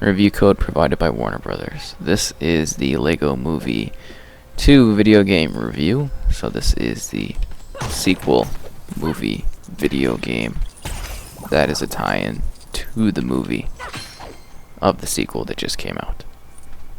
Review code provided by Warner Brothers. This is the Lego Movie 2 video game review. So this is the sequel movie video game that is a tie-in to the movie of the sequel that just came out.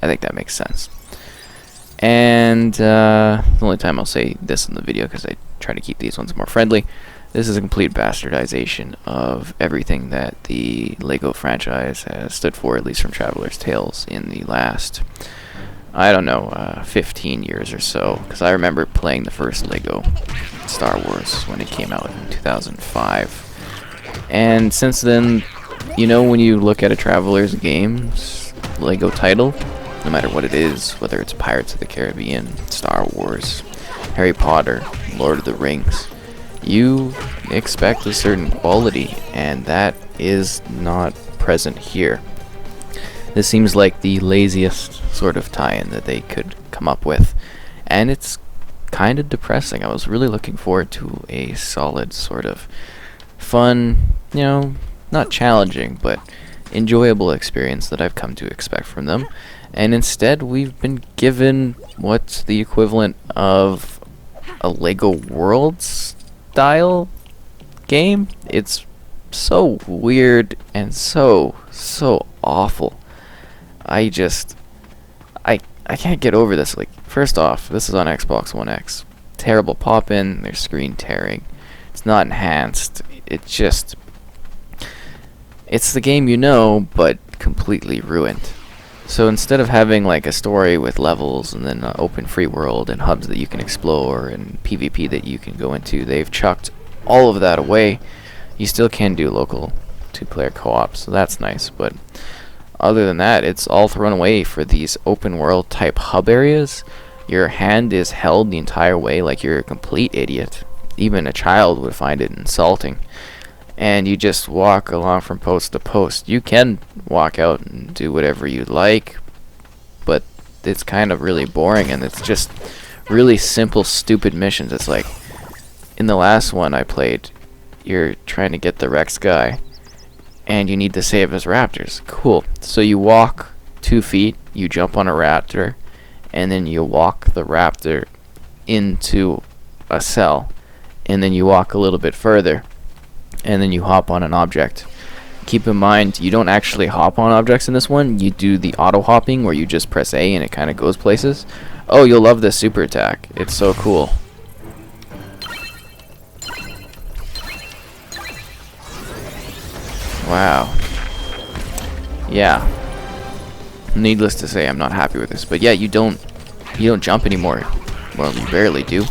I think that makes sense. And the only time I'll say this in the video, because I try to keep these ones more friendly, this is a complete bastardization of everything that the Lego franchise has stood for, at least from Traveler's Tales, in the last, I don't know, 15 years or so. Because I remember playing the first Lego Star Wars when it came out in 2005. And since then, you know, when you look at a Traveler's Games Lego title, no matter what it is, whether it's Pirates of the Caribbean, Star Wars, Harry Potter, Lord of the Rings, you expect a certain quality, and that is not present here. This seems like the laziest sort of tie-in that they could come up with, and it's kind of depressing. I was really looking forward to a solid sort of fun, you know, not challenging, but enjoyable experience that I've come to expect from them, and instead we've been given what's the equivalent of a Lego Worlds style game. It's so weird and so awful. I can't get over this. Like, first off, this is on Xbox One X. Terrible pop-in, there's screen tearing. It's not enhanced. It's the game you know, but completely ruined. So instead of having like a story with levels and then an open free world and hubs that you can explore and PvP that you can go into, they've chucked all of that away. You still can do local 2-player co-op, so that's nice, but other than that, it's all thrown away for these open world type hub areas. Your hand is held the entire way like you're a complete idiot. Even a child would find it insulting. And you just walk along from post to post. You can walk out and do whatever you like, but it's kind of really boring, and it's just really simple, stupid missions. It's like, in the last one I played, you're trying to get the Rex guy, and you need to save his raptors. Cool. So you walk 2 feet, you jump on a raptor, and then you walk the raptor into a cell, and then you walk a little bit further, and then you hop on an object. Keep in mind, you don't actually hop on objects in this one. You do the auto hopping where you just press A and it kind of goes places. Oh, you'll love this super attack. It's so cool. Wow. Yeah. Needless to say, I'm not happy with this. But yeah, you don't jump anymore. Well, you barely do.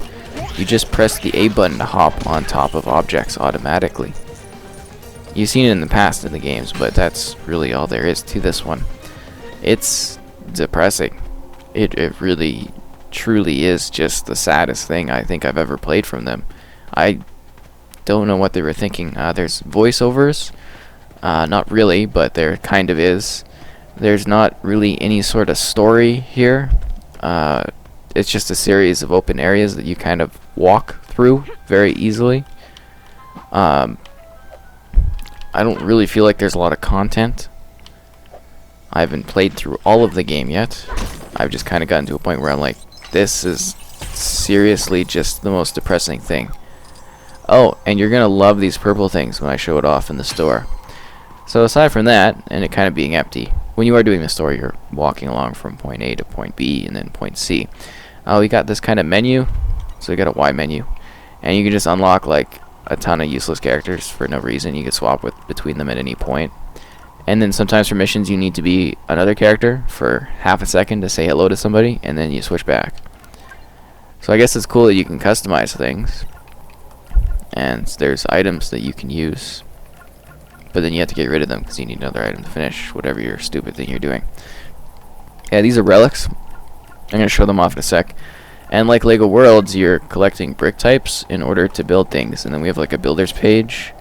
You just press the A button to hop on top of objects automatically. You've seen it in the past in the games, but that's really all there is to this one. It's depressing. It really, truly is just the saddest thing I think I've ever played from them. I don't know what they were thinking. There's voiceovers. Not really, but there kind of is. There's not really any sort of story here. It's just a series of open areas that you kind of walk through very easily. I don't really feel like there's a lot of content. I haven't played through all of the game yet. I've just kind of gotten to a point where I'm like, this is seriously just the most depressing thing. Oh, and you're gonna love these purple things when I show it off in the store. So aside from that, and it kind of being empty, when you are doing the story, you're walking along from point A to point B and then point C. We got this kind of menu, so we got a Y menu, and you can just unlock like a ton of useless characters for no reason. You can swap between them at any point, and then sometimes for missions you need to be another character for half a second to say hello to somebody, and then you switch back. So I guess it's cool that you can customize things, and there's items that you can use, but then you have to get rid of them because you need another item to finish whatever your stupid thing you're doing. Yeah, these are relics. I'm going to show them off in a sec. And like Lego Worlds, you're collecting brick types in order to build things. And then we have like a builder's page,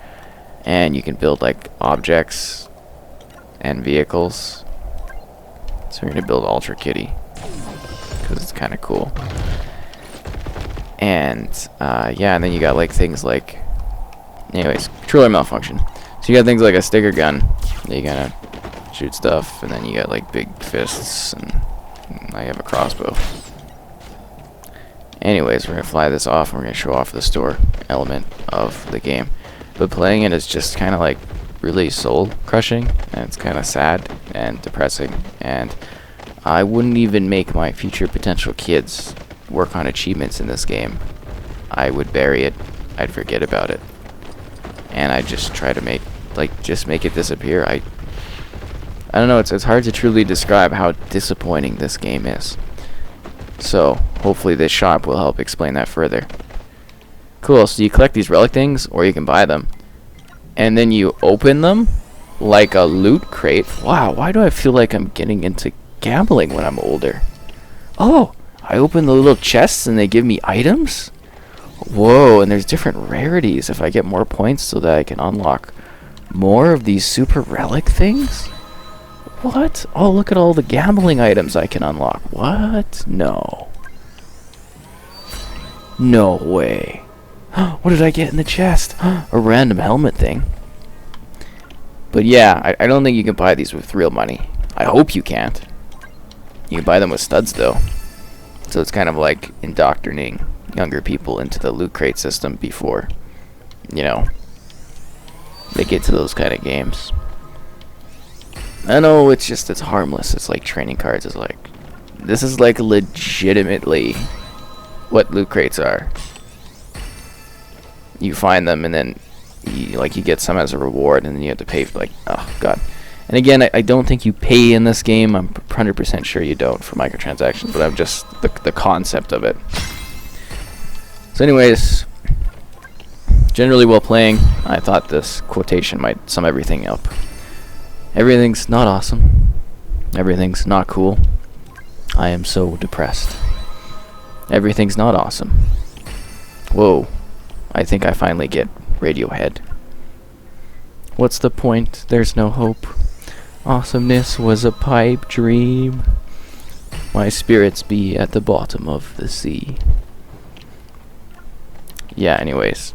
and you can build like objects and vehicles. So we're going to build Ultra Kitty because it's kind of cool. And yeah, and then you got like things like, anyways, controller malfunction. So you got things like a sticker gun that you gotta shoot stuff, and then you got like big fists, and I have a crossbow. Anyways, we're gonna fly this off, and we're gonna show off the store element of the game. But playing it is just kind of like really soul crushing, and it's kind of sad and depressing, and I wouldn't even make my future potential kids work on achievements in this game. I would bury it, I'd forget about it, and I'd just try to make it disappear. I don't know, it's hard to truly describe how disappointing this game is. So hopefully this shop will help explain that further. Cool, so you collect these relic things, or you can buy them, and then you open them like a loot crate. Wow, why do I feel like I'm getting into gambling when I'm older? Oh, I open the little chests and they give me items? Whoa, and there's different rarities if I get more points so that I can unlock more of these super relic things? What? Oh, look at all the gambling items I can unlock. What? No. No way. What did I get in the chest? A random helmet thing. But yeah, I don't think you can buy these with real money. I hope you can't. You can buy them with studs though. So it's kind of like indoctrinating younger people into the loot crate system before, you know, they get to those kind of games. I know it's harmless. It's like trading cards. It's like, this is like legitimately what loot crates are. You find them and then you get some as a reward, and then you have to pay for, like, oh god. And again, I don't think you pay in this game. I'm 100% sure you don't for microtransactions, but I'm just the concept of it. So anyways, generally while playing, I thought this quotation might sum everything up. Everything's not awesome. Everything's not cool. I am so depressed. Everything's not awesome. Whoa. I think I finally get Radiohead. What's the point? There's no hope. Awesomeness was a pipe dream. My spirits be at the bottom of the sea. Yeah, anyways.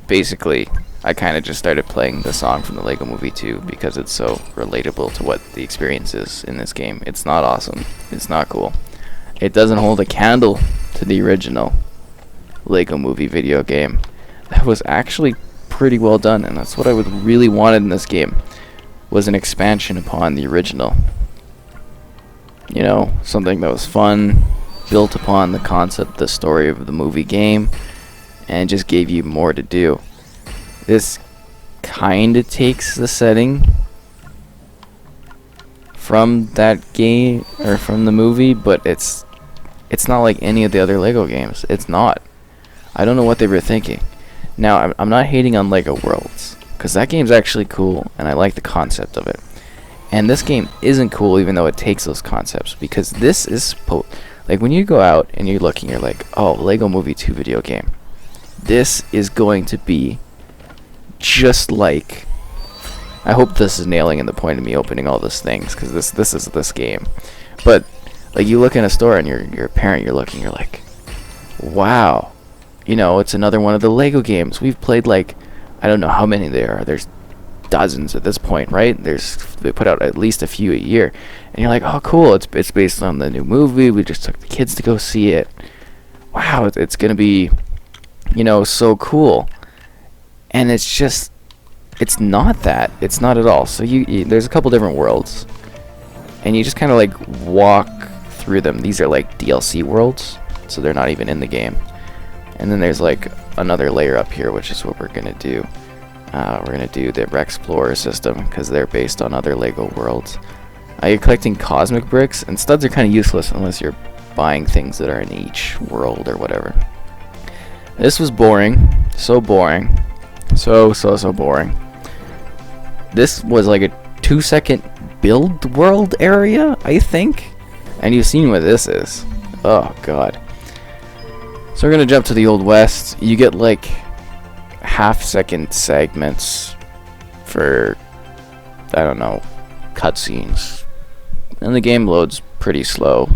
Basically, I kind of just started playing the song from the Lego Movie 2 because it's so relatable to what the experience is in this game. It's not awesome. It's not cool. It doesn't hold a candle to the original Lego Movie video game. That was actually pretty well done, and that's what I would really wanted in this game, was an expansion upon the original. You know, something that was fun, built upon the concept, the story of the movie game, and just gave you more to do. This kind of takes the setting from that game, or from the movie, but it's not like any of the other Lego games. It's not. I don't know what they were thinking. Now, I'm not hating on Lego Worlds, because that game's actually cool, and I like the concept of it. And this game isn't cool, even though it takes those concepts, because this is like, when you go out and you're looking, you're like, oh, Lego Movie 2 video game. This is going to be just like, I hope this is nailing in the point of me opening all those things, because this is this game. But like, you look in a store and you're a parent, you're looking, you're like, wow, you know, it's another one of the Lego games. We've played, like, I don't know how many there are. There's dozens at this point, right? They put out at least a few a year, and you're like, oh cool, it's based on the new movie. We just took the kids to go see it. Wow, it's gonna be, you know, so cool. And it's not that. It's not at all. So there's a couple different worlds, and you just kind of like walk through them. These are like DLC worlds, so they're not even in the game. And then there's like another layer up here, which is what we're gonna do. We're gonna do the Rexplorer system, because they're based on other Lego worlds. You're collecting cosmic bricks, and studs are kind of useless unless you're buying things that are in each world or whatever. This was boring. So boring. So boring. This was like a 2-second build world area, I think. And you've seen what this is. Oh god. So we're gonna jump to the Old West. You get like half-second segments for, I don't know, cutscenes. And the game loads pretty slow.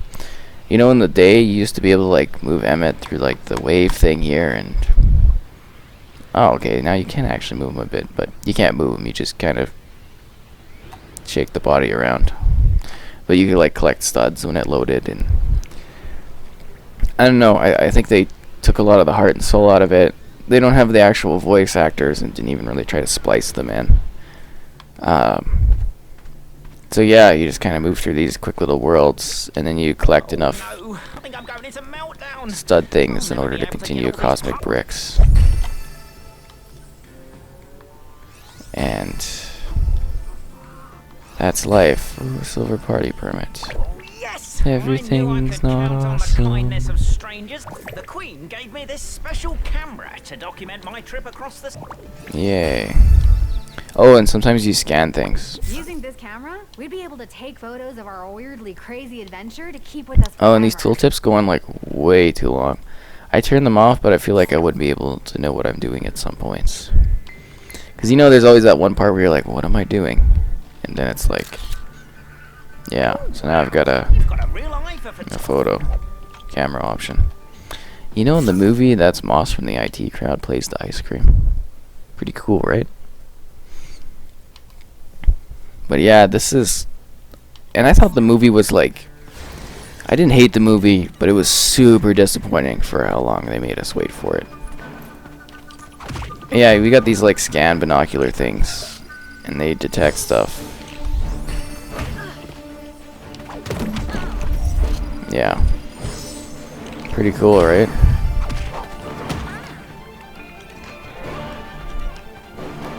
You know, in the day, you used to be able to like move Emmett through like the wave thing here, and oh, okay, now you can actually move him a bit, but you can't move him. You just kind of shake the body around. But you could like collect studs when it loaded, and I don't know. I think they took a lot of the heart and soul out of it. They don't have the actual voice actors and didn't even really try to splice them in. So yeah, you just kind of move through these quick little worlds, and then you collect enough stud things in order to continue Cosmic Bricks. And that's life. Ooh, silver party permit. Yes! Everything's not awesome. Kindness of strangers. The Queen gave me this special camera to document my trip across the... Yay. Oh, and sometimes you scan things. Using this camera, we'd be able to take photos of our weirdly crazy adventure to keep with us. Oh, and these tooltips go on like way too long. I turn them off, but I feel like I would be able to know what I'm doing at some points. Because you know there's always that one part where you're like, what am I doing? And then it's like, yeah. So now I've got a photo camera option. You know, in the movie, that's Moss from the IT crowd plays the ice cream. Pretty cool, right? But yeah, this is... And I thought the movie was like... I didn't hate the movie, but it was super disappointing for how long they made us wait for it. Yeah, we got these like scan binocular things, and they detect stuff. Yeah. Pretty cool, right?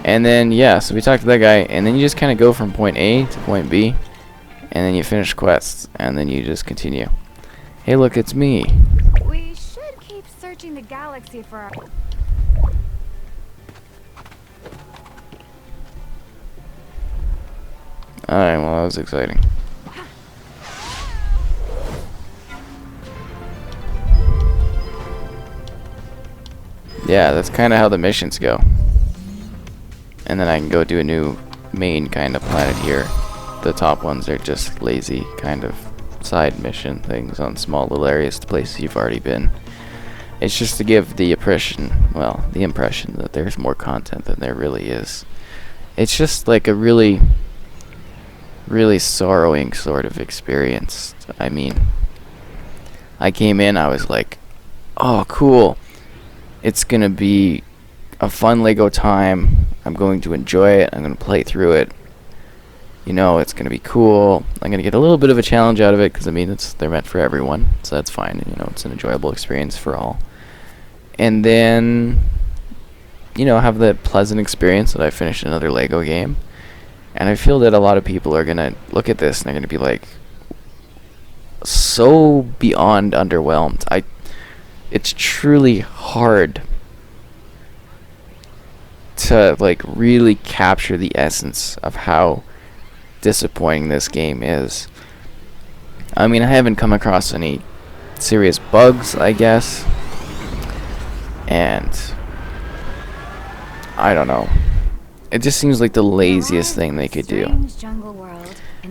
And then, yeah, so we talked to that guy, and then you just kind of go from point A to point B, and then you finish quests, and then you just continue. Hey, look, it's me. We should keep searching the galaxy for our... Alright, well, that was exciting. Yeah, that's kind of how the missions go. And then I can go do a new main kind of planet here. The top ones are just lazy kind of side mission things on small little areas to places you've already been. It's just to give the impression, well, the impression that there's more content than there really is. It's just like a really sorrowing sort of experience. I mean, I came in, I was like, oh, cool. It's gonna be a fun Lego time. I'm going to enjoy it. I'm gonna play through it. You know, it's gonna be cool. I'm gonna get a little bit of a challenge out of it because I mean, they're meant for everyone, so that's fine. You know, it's an enjoyable experience for all. And then, you know, have the pleasant experience that I finished another Lego game. And I feel that a lot of people are gonna look at this and they're gonna be like, so beyond underwhelmed. It's truly hard to like really capture the essence of how disappointing this game is. I mean, I haven't come across any serious bugs, I guess, and I don't know. It just seems like the laziest thing they could do.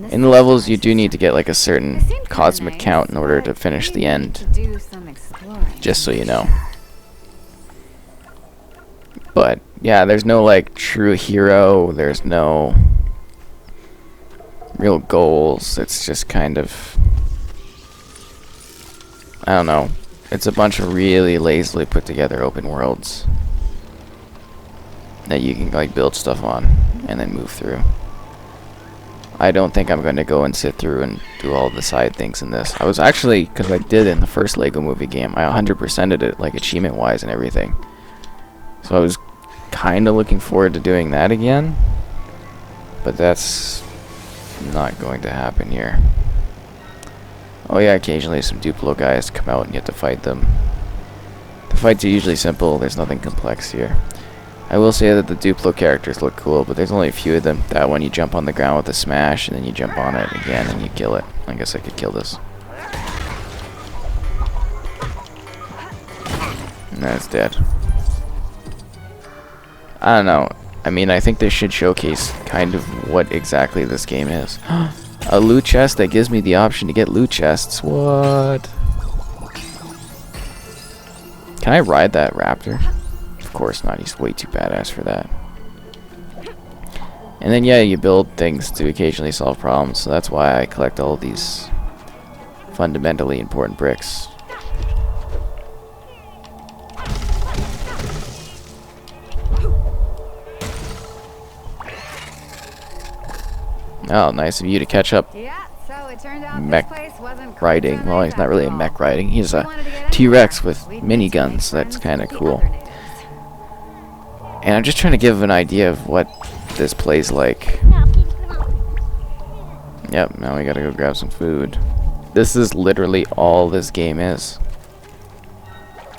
In the levels, you do need to get like a certain cosmic count in order to finish the end. Just so you know. But yeah, there's no like true hero. There's no real goals. It's just kind of, I don't know. It's a bunch of really lazily put together open worlds that you can like build stuff on and then move through. I don't think I'm going to go and sit through and do all the side things in this. I was actually, because I did in the first Lego Movie game, I 100%ed it, like achievement wise and everything. So I was kind of looking forward to doing that again, but that's not going to happen here. Oh yeah, occasionally some Duplo guys come out and you have to fight them. The fights are usually simple, there's nothing complex here. I will say that the Duplo characters look cool, but there's only a few of them. That one you jump on the ground with a smash, and then you jump on it again and you kill it. I guess I could kill this. And that's dead. I don't know. I mean, I think they should showcase kind of what exactly this game is. A loot chest that gives me the option to get loot chests. What? Can I ride that raptor? Of course not. He's way too badass for that. And then, yeah, you build things to occasionally solve problems, so that's why I collect all of these fundamentally important bricks. Oh, nice of you to catch up. Yeah, so it turned out Mech this place wasn't quite riding. so Well, nice he's not really a after mech all. riding. He's We a wanted to get T-Rex anywhere. with We'd need to make miniguns. That's friends kind of with the cool. other natives. And I'm just trying to give an idea of what this plays like. Yep, now we gotta go grab some food. This is literally all this game is.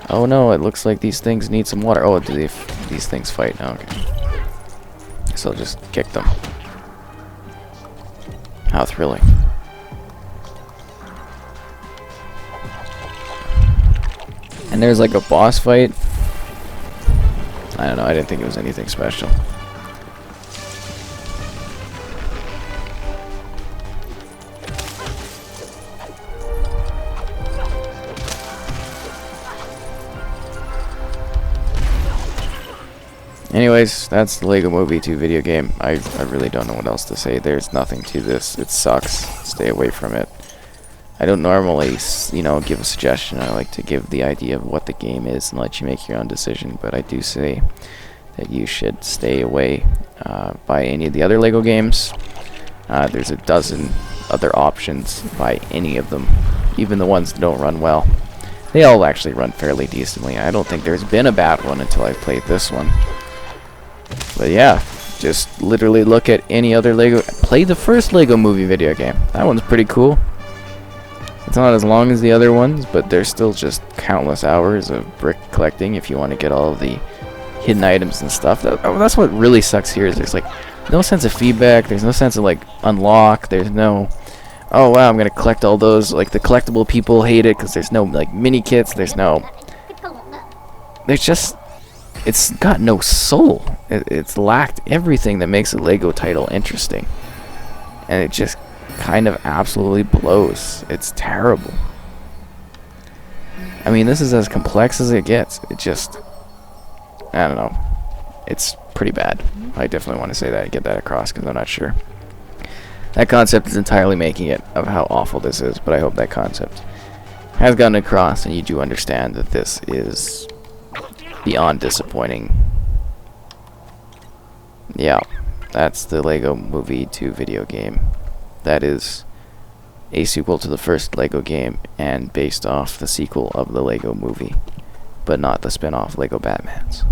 Oh no, it looks like these things need some water. Oh, do these things fight? Oh, okay. So I'll just kick them. How thrilling. And there's like a boss fight. I don't know, I didn't think it was anything special. Anyways, that's the Lego Movie 2 video game. I really don't know what else to say. There's nothing to this. It sucks. Stay away from it. I don't normally, you know, give a suggestion. I like to give the idea of what the game is and let you make your own decision. But I do say that you should stay away by any of the other Lego games. There's a dozen other options by any of them, even the ones that don't run well. They all actually run fairly decently. I don't think there's been a bad one until I played this one. But yeah, just literally look at any other Lego. Play the first Lego Movie video game. That one's pretty cool. It's not as long as the other ones, but there's still just countless hours of brick collecting if you want to get all of the hidden items and stuff. That's what really sucks here, is there's like no sense of feedback. There's no sense of like unlock. There's no, oh wow, I'm gonna collect all those. Like the collectible people hate it because there's no like mini kits. There's just, it's got no soul. It's lacked everything that makes a Lego title interesting, and it just kind of absolutely blows. It's terrible. I mean, this is as complex as it gets. It just, I don't know. It's pretty bad. I definitely want to say that and get that across because I'm not sure. That concept is entirely making it of how awful this is, but I hope that concept has gotten across and you do understand that this is beyond disappointing. Yeah, that's the Lego Movie 2 video game. That is a sequel to the first Lego game and based off the sequel of the Lego Movie, but not the spin-off Lego Batmans.